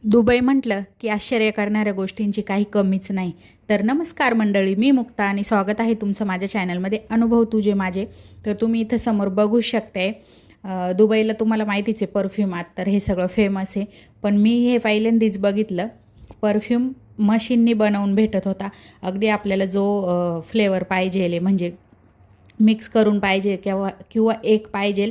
Dubai म्हटलं की आश्चर्य करणाऱ्या गोष्टींची काही कमीच नाही. तर नमस्कार मंडळी, मी मुक्ता आणि स्वागत आहे तुमचं माझ्या चॅनलमध्ये अनुभव तुझे माझे. तर तुम्ही इथं समोर बघू शकताय, दुबईला तुम्हाला माहितीच आहे परफ्यूम आत तर हे सगळं फेमस आहे. पण मी हे पहिल्यांदाच बघितलं, परफ्यूम मशीननी बनवून भेटत होता. अगदी आपल्याला जो फ्लेवर पाहिजे म्हणजे मिक्स करून पाहिजे किंवा एक पाहिजे.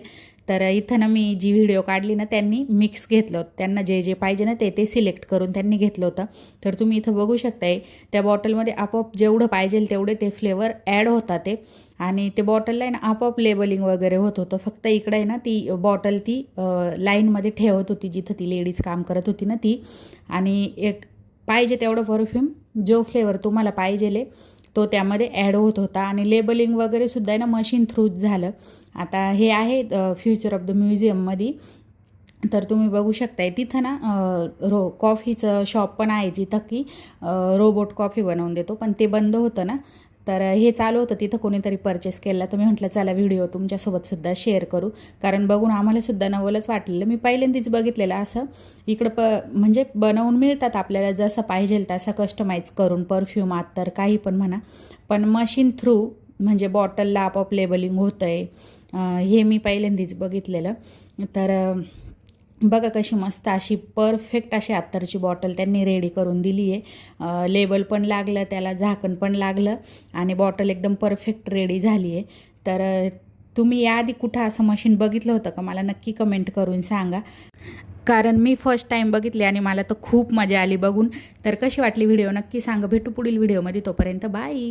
तर इथं ना मी जी व्हिडिओ काढली ना त्यांनी मिक्स घेतलं होतं, त्यांना जे जे पाहिजे ना ते सिलेक्ट करून त्यांनी घेतलं होतं. तर तुम्ही इथं बघू शकताय त्या बॉटलमध्ये आपोआप जेवढं पाहिजे तेवढे ते फ्लेवर ॲड होतात ते. आणि ते बॉटलला आहे ना आपोआप लेबलिंग वगैरे होत होतं. फक्त इकडे आहे ना ती बॉटल ती लाईनमध्ये ठेवत होती जिथं ती लेडीज काम करत होती ना ती. आणि एक पाहिजे तेवढं परफ्यूम जो फ्लेवर तुम्हाला पाहिजे तो त्यामध्ये ॲड होत होता. आणि लेबलिंग वगैरे सुद्धा आहे ना मशीन थ्रूच झालं. आता हे आहे फ्युचर ऑफ द म्युझियममध्ये. तर तुम्ही बघू शकताय तिथं ना कॉफीचं शॉप पण आहे जिथं की रोबोट कॉफी बनवून देतो, पण ते बंद होतं ना. तर हे चालू होतं तिथं कोणीतरी परचेस केला, तर मी म्हटलं चला व्हिडिओ तुमच्यासोबतसुद्धा शेअर करू, कारण बघून आम्हालासुद्धा नवलच वाटलेलं. मी पहिल्यांदाच बघितलेलं असं. इकडं म्हणजे बनवून मिळतात आपल्याला जसं पाहिजे तसा कस्टमाइज करून परफ्यूम आत तर काही पण म्हणा, पण मशीन थ्रू म्हणजे बॉटलला आपोआप लेबलिंग होतं आहे. हे मी पहिल्यांदाच बघितलेलं. तर बघा कशी मस्त अशी परफेक्ट अशी अत्तरची बॉटल त्यांनी रेडी करून दिली आहे. लेबल पण लागलं त्याला, झाकण पण लागलं आणि बॉटल एकदम परफेक्ट रेडी झाली आहे. तर तुम्ही याआधी कुठं असं मशीन बघितलं होतं का, मला नक्की कमेंट करून सांगा, कारण मी फर्स्ट टाईम बघितले आणि मला तर खूप मजा आली बघून. तर कशी वाटली व्हिडिओ नक्की सांगा. भेटू पुढील व्हिडिओमध्ये, तोपर्यंत बाय.